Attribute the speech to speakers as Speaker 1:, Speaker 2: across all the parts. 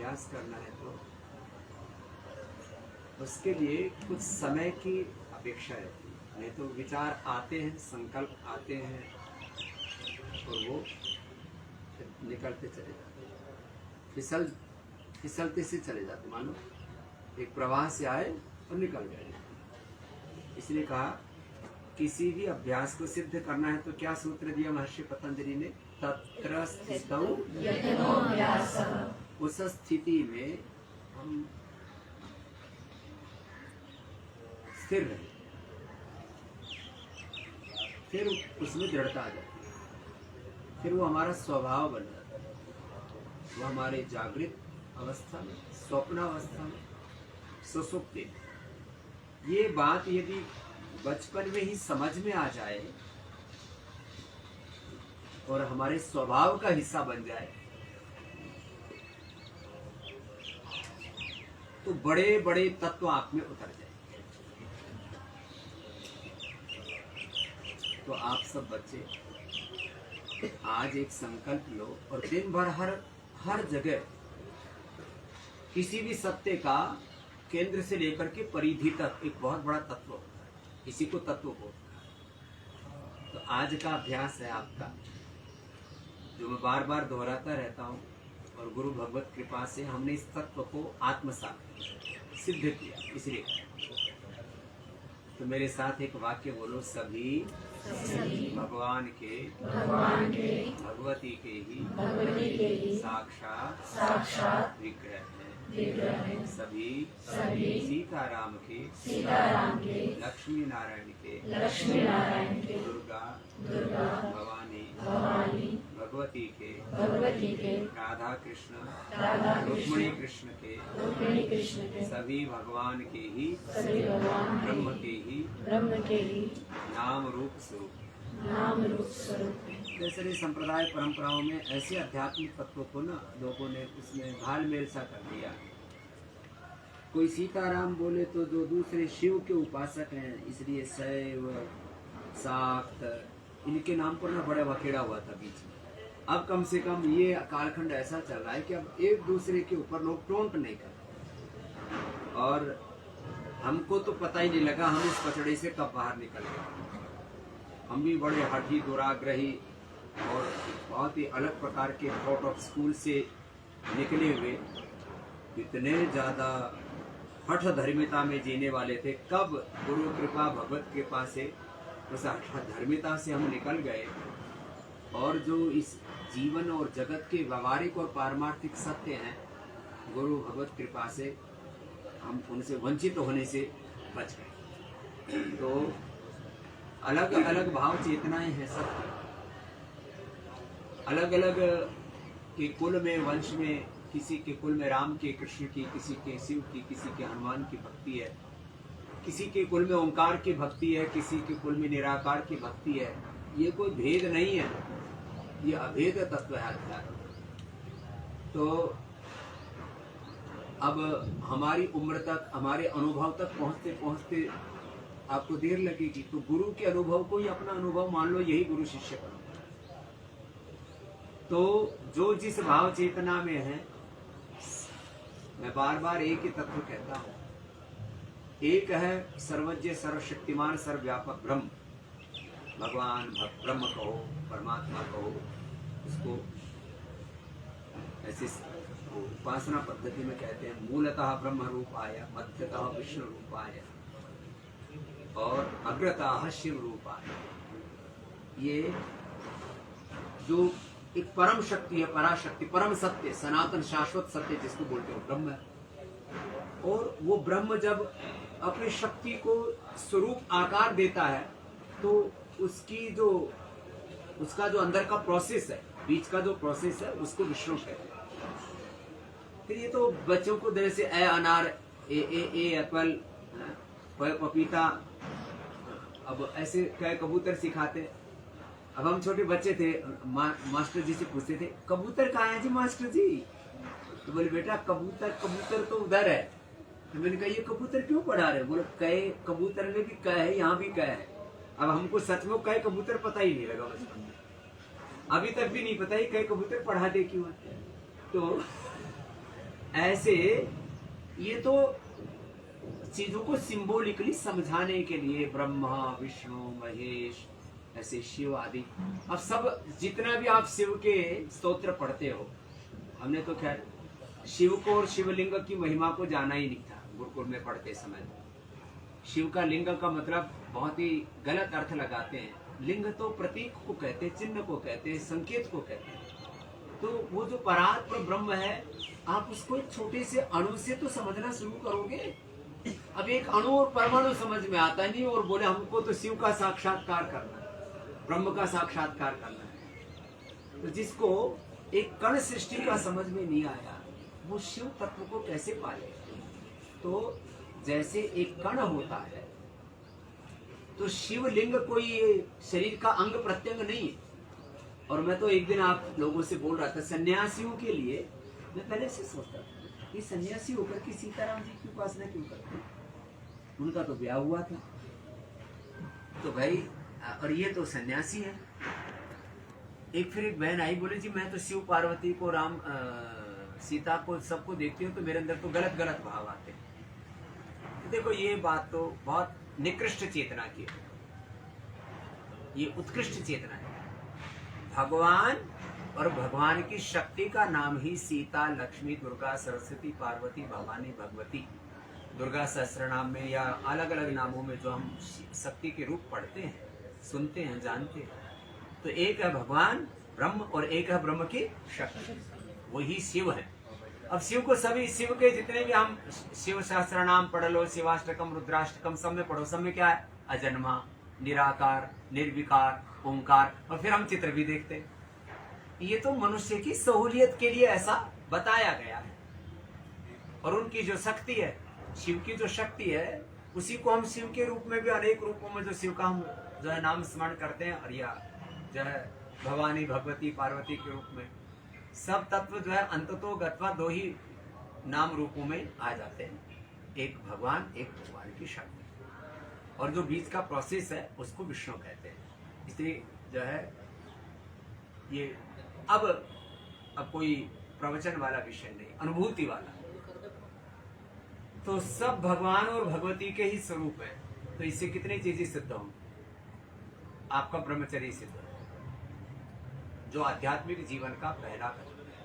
Speaker 1: अभ्यास करना है तो उसके लिए कुछ समय की अपेक्षा रहती है। नहीं तो विचार आते हैं, संकल्प आते हैं और वो निकलते चले जाते हैं, फिसलते से चले जाते, मानो एक प्रवाह से आए और निकल गए। इसलिए कहा किसी भी अभ्यास को सिद्ध करना है तो क्या सूत्र दिया महर्षि पतंजलि ने? तत्र स्थितौ यतनोऽभ्यासः। उस स्थिति में हम स्थिर रहे, फिर उसमें दृढ़ता आ जाती है, फिर वो हमारा स्वभाव बन जाता है। वो हमारे जागृत अवस्था में, स्वप्न अवस्था में, सुसुप्ति में। ये बात यदि बचपन में ही समझ में आ जाए और हमारे स्वभाव का हिस्सा बन जाए तो बड़े बड़े तत्व आप में उतर जाएंगे। तो आप सब बच्चे आज एक संकल्प लो और दिन भर हर जगह किसी भी सत्य का केंद्र से लेकर के परिधि तक एक बहुत बड़ा तत्व, इसी को तत्व को। तो आज का अभ्यास है आपका, जो मैं बार बार दोहराता रहता हूँ, और गुरु भगवत कृपा से हमने इस तत्व को आत्मसात सिद्ध किया। इसलिए तो मेरे साथ एक वाक्य बोलो, सभी भगवान के भगवती के ही साक्षात विग्रह हैं। सभी सीताराम के लक्ष्मी नारायण के दुर्गा भवानी भगवती के राधा कृष्ण रुक्मिणी कृष्ण के सभी भगवान के ही ब्रह्म के ही नाम रूप स्वरूप। जैसे संप्रदाय परंपराओं में ऐसे आध्यात्मिक तत्वों को ना लोगों ने उसमें घालमेल सा कर दिया। कोई सीताराम बोले तो जो दूसरे शिव के उपासक हैं, इसलिए शैव शाक्त इनके नाम पर ना बड़ा वखेड़ा हुआ था बीच में। अब कम से कम ये कालखंड ऐसा चल रहा है कि अब एक दूसरे के ऊपर लोग टोंट नहीं करते, और हमको तो पता ही नहीं लगा हम इस पचड़े से कब बाहर निकल गए। हम भी बड़े हठी दुराग्रही और बहुत ही अलग प्रकार के थॉट ऑफ स्कूल से निकले हुए, इतने ज़्यादा हठ धर्मिता में जीने वाले थे। कब गुरु कृपा भगवत कृपा से उस हठ धर्मिता से हम निकल गए, और जो इस जीवन और जगत के व्यवहारिक और पारमार्थिक सत्य हैं, गुरु भगवत कृपा से हम उनसे वंचित होने से बच गए। तो अलग अलग भाव चेतनाएं हैं सबकी, अलग अलग के कुल में, वंश में, किसी के कुल में राम के, कृष्ण की, किसी के शिव की, किसी के हनुमान की भक्ति है, किसी के कुल में ओंकार की भक्ति है, किसी के कुल में निराकार की भक्ति है। ये कोई भेद नहीं है, ये अभेद तत्व है अध्यात्म। तो अब हमारी उम्र तक, हमारे अनुभव तक पहुंचते पहुंचते आपको देर लगेगी। तो गुरु के अनुभव को ही अपना अनुभव मान लो, यही गुरु शिष्य का। तो जो जिस भाव चेतना में है, मैं बार बार एक ही तत्व कहता हूं, एक है सर्वज्ञ सर्वशक्तिमान सर्वव्यापक ब्रह्म। भगवान ब्रह्म कहो, परमात्मा कहो, उसको ऐसे उपासना पद्धति में कहते हैं, मूलतः ब्रह्म रूपाय, मध्यतः विष्णु रूपाय और अग्रतः शिव रूपाय। ये जो एक परम शक्ति है, पराशक्ति, परम सत्य, सनातन शाश्वत सत्य जिसको बोलते हो ब्रह्म है। और वो ब्रह्म जब अपनी शक्ति को स्वरूप आकार देता है तो उसका जो अंदर का प्रोसेस है, बीच का जो प्रोसेस है, उसको विष्णु कहते हैं। फिर ये तो बच्चों को जैसे ए अनार, ए एप्पल, पपीता, अब ऐसे कई कबूतर सिखाते। अब हम छोटे बच्चे थे, मास्टर जी से पूछते थे, कबूतर कहाँ है जी मास्टर जी? तो बोले बेटा कबूतर तो उधर है। तो मैंने कहा ये कबूतर क्यों पढ़ा रहे? बोले कई कबूतर में भी कह है, यहाँ भी कह है। अब हमको सच में कई कबूतर पता ही नहीं लगा बचपन में, अभी तक भी नहीं पता ही कई कबूतर पढ़ाते क्यों है। तो ऐसे ये तो चीजों को सिंबॉलिकली समझाने के लिए ब्रह्मा विष्णु महेश ऐसे शिव आदि। अब सब जितना भी आप शिव के स्तोत्र पढ़ते हो, हमने तो खैर शिव को और शिवलिंग की महिमा को जाना ही नहीं था गुरुकुल में पढ़ते समय। शिव का लिंग का मतलब बहुत ही गलत अर्थ लगाते हैं। लिंग तो प्रतीक को कहते, चिन्ह को कहते, संकेत को कहते हैं। तो वो जो परात्पर ब्रह्म है, आप उसको एक छोटे से अणु से तो समझना शुरू करोगे। अब एक अणु और परमाणु समझ में आता नहीं और बोले हमको तो शिव का साक्षात्कार करना है, ब्रह्म का साक्षात्कार करना है। तो जिसको एक कण सृष्टि का समझ में नहीं आया, वो शिव तत्व को कैसे पाले? तो जैसे एक कण होता है, तो शिवलिंग कोई शरीर का अंग प्रत्यंग नहीं है। और मैं तो एक दिन आप लोगों से बोल रहा था, सन्यासियों के लिए मैं पहले से सोचता था कि सन्यासी होकर के सीताराम जी की उपासना क्यों करते हैं? उनका तो ब्याह हुआ था, तो भाई, और ये तो सन्यासी है। फिर एक बहन आई, बोले जी मैं तो शिव पार्वती को, राम सीता को, सबको देखती हूँ तो मेरे अंदर तो गलत गलत भाव आते हैं। देखो ये बात तो बहुत निकृष्ट चेतना की है, ये उत्कृष्ट चेतना है। भगवान और भगवान की शक्ति का नाम ही सीता, लक्ष्मी, दुर्गा, सरस्वती, पार्वती, भवानी, भगवती। दुर्गा सहस्त्र नाम में या अलग अलग नामों में जो हम शक्ति के रूप पढ़ते हैं, सुनते हैं, जानते हैं, तो एक है भगवान ब्रह्म और एक है ब्रह्म की शक्ति, वही शिव है। अब शिव को सभी, शिव के जितने भी हम शिव सहस्त्र नाम पढ़ लो, शिवाष्टकम, रुद्राष्टकम, सब में पढ़ो, सब में क्या है? अजन्मा, निराकार, निर्विकार, ओंकार। और फिर हम चित्र भी देखते हैं। ये तो मनुष्य की सहूलियत के लिए ऐसा बताया गया है। और उनकी जो शक्ति है, शिव की जो शक्ति है, उसी को हम शिव के रूप में भी अनेक रूपों में जो शिव का हम जो है नाम स्मरण करते हैं, और या जो है भवानी, भगवती, पार्वती के रूप में, सब तत्व जो है अंततो गत्वा दो ही नाम रूपों में आ जाते हैं, एक भगवान, एक भगवान की शक्ति। और जो बीच का प्रोसेस है उसको विष्णु कहते हैं। इसलिए जो है ये अब कोई प्रवचन वाला विषय नहीं, अनुभूति वाला। तो सब भगवान और भगवती के ही स्वरूप है। तो इससे कितनी चीजें सिद्ध होंगी? आपका ब्रह्मचर्य सिद्ध हो, जो आध्यात्मिक जीवन का पहला कदम है,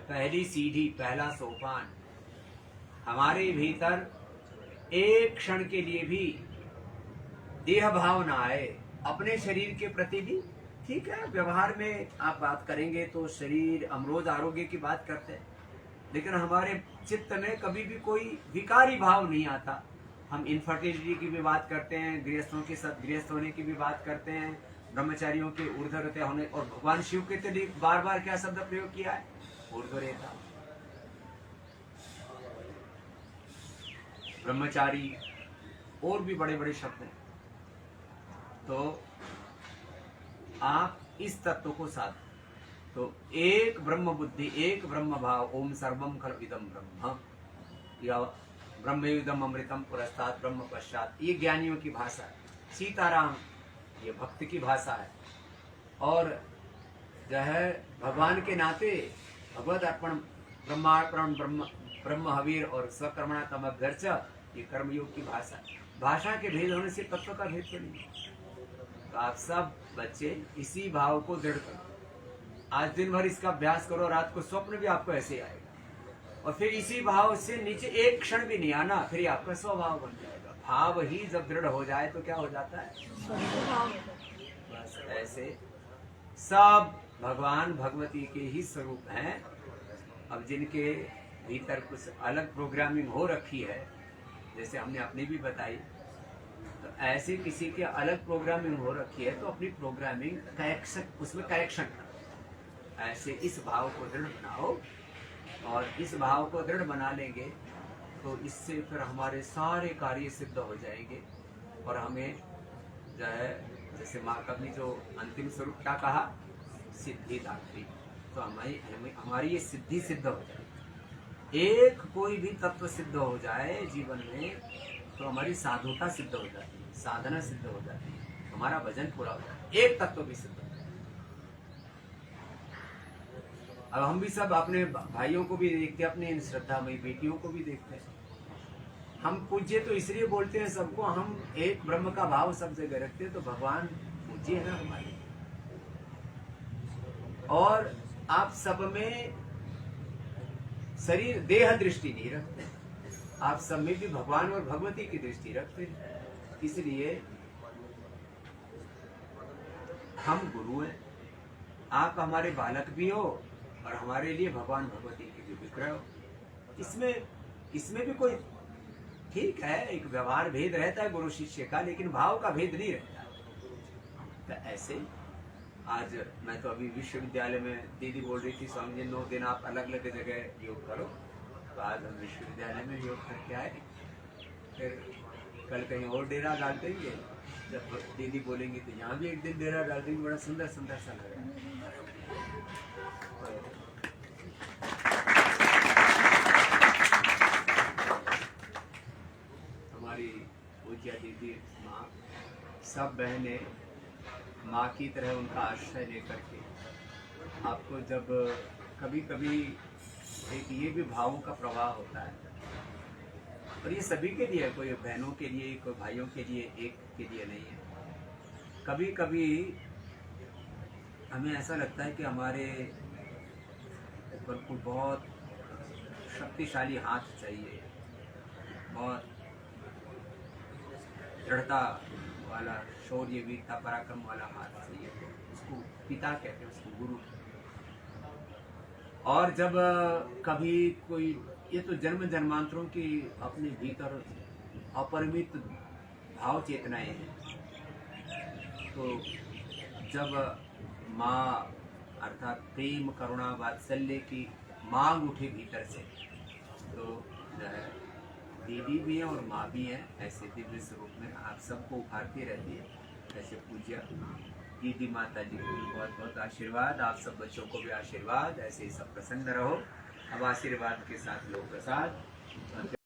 Speaker 1: पहली सीढ़ी, पहला सोपान। हमारे भीतर एक क्षण के लिए भी देह भाव ना आए, अपने शरीर के प्रति भी। ठीक है, व्यवहार में आप बात करेंगे तो शरीर, हम रोज आरोग्य की बात करते हैं, लेकिन हमारे चित्त में कभी भी कोई विकारी भाव नहीं आता। हम इनफर्टिलिटी की भी बात करते हैं, गृहस्थों के साथ गृहस्थ होने की भी बात करते हैं, ब्रह्मचारियों के ऊर्ध्वरेता होने, और भगवान शिव के लिए बार बार क्या शब्द प्रयोग किया है? ऊर्ध्वरेता। ब्रह्मचारी, और भी बड़े बड़े शब्द हैं। तो आप इस तत्व को साथ, तो एक ब्रह्म बुद्धि, एक ब्रह्म भाव, ओम सर्वम खलविदम ब्रह्म, या ब्रह्मयुदम अमृतम पुरस्तात् ब्रह्म पश्चात, ये ज्ञानियों की भाषा है। सीताराम ये भक्त की भाषा है। और जो है भगवान के नाते भगवत अर्पण, ब्रह्मार्पण, ब्रह्म हवीर और स्वकर्मणा तमभ्यर्च, ये कर्मयोग की भाषा है। भाषा के भेद होने से तत्व का भेद तो नहीं। तो आप सब बच्चे इसी भाव को दृढ़ करो। आज दिन भर इसका अभ्यास करो, रात को स्वप्न भी आपको ऐसे आएगा, और फिर इसी भाव से नीचे एक क्षण भी नहीं आना, फिर आपका स्वभाव बन जाएगा। भाव ही जब दृढ़ हो जाए तो क्या हो जाता है? बस ऐसे सब भगवान भगवती के ही स्वरूप हैं। अब जिनके भीतर कुछ अलग प्रोग्रामिंग हो रखी है, जैसे हमने अपनी भी बताई, तो ऐसे किसी के अलग प्रोग्रामिंग हो रखी है तो अपनी प्रोग्रामिंग करेक्शन, उसमें करेक्शन करो। ऐसे इस भाव को दृढ़ बनाओ, और इस भाव को दृढ़ बना लेंगे तो इससे फिर हमारे सारे कार्य सिद्ध हो जाएंगे। और हमें जो है, जैसे माँ कवि जो अंतिम स्वरूप क्या कहा? सिद्धि दात्री। तो हमारी ये सिद्धि सिद्ध हो जाए, एक कोई भी तत्व सिद्ध हो जाए जीवन में, तो हमारी साधुता सिद्ध हो जाती है, साधना सिद्ध हो जाती है, हमारा भजन पूरा हो जाता है। एक तत्व भी सिद्ध हो जाए। अब हम भी सब अपने भाइयों को भी देखते हैं, अपने इन श्रद्धामयी बेटियों को भी देखते हैं। हम पूज्य तो इसलिए बोलते हैं सबको, हम एक ब्रह्म का भाव सब जगह रखते हैं, तो भगवान पूज्य है ना हमारे। और आप सब में शरीर देह दृष्टि नहीं रखते, आप सब में भी भगवान और भगवती की दृष्टि रखते हैं। इसलिए हम गुरु हैं, आप हमारे बालक भी हो और हमारे लिए भगवान भगवती के भी विग्रह हो। इसमें भी कोई ठीक है, एक व्यवहार भेद रहता है गुरु शिष्य का, लेकिन भाव का भेद नहीं रहता। तो ऐसे आज मैं तो अभी विश्वविद्यालय में, दीदी बोल रही थी स्वामी जी 9 दिन आप अलग अलग जगह योग करो, तो आज हम विश्वविद्यालय में योग करके आए। फिर कल कहीं और डेरा डाल देंगे, जब दीदी बोलेंगी तो यहाँ भी एक दिन डेरा डाल देंगे। बड़ा सुंदर सुंदर सा लग रहा है। हमारी पूज्य दीदी माँ, सब बहनें माँ की तरह उनका आश्रय लेकर के आपको, जब कभी कभी एक ये भी भावों का प्रवाह होता है, और ये सभी के लिए, कोई बहनों के लिए, कोई भाइयों के लिए, एक के लिए नहीं है। कभी कभी हमें ऐसा लगता है कि हमारे ऊपर कोई बहुत शक्तिशाली हाथ चाहिए, बहुत दृढ़ता वाला, शौर्य वीरता पराक्रम वाला हाथ चाहिए, तो उसको पिता कहते हैं, उसको गुरु। और जब कभी कोई, ये तो जन्म जन्मांतरों की अपने भीतर अपरिमित भाव चेतनाएं हैं, तो जब माँ अर्थात प्रेम करुणा वात्सल्य की मांग उठे भीतर से, तो दीदी भी हैं और माँ भी हैं, ऐसे दिव्य स्वरूप में आप सबको उभारती रहती है। ऐसे पूज्य दीदी माता जी को भी बहुत बहुत आशीर्वाद, आप सब बच्चों को भी आशीर्वाद, ऐसे ही सब प्रसन्न रहो। अब आशीर्वाद के साथ लो प्रसाद।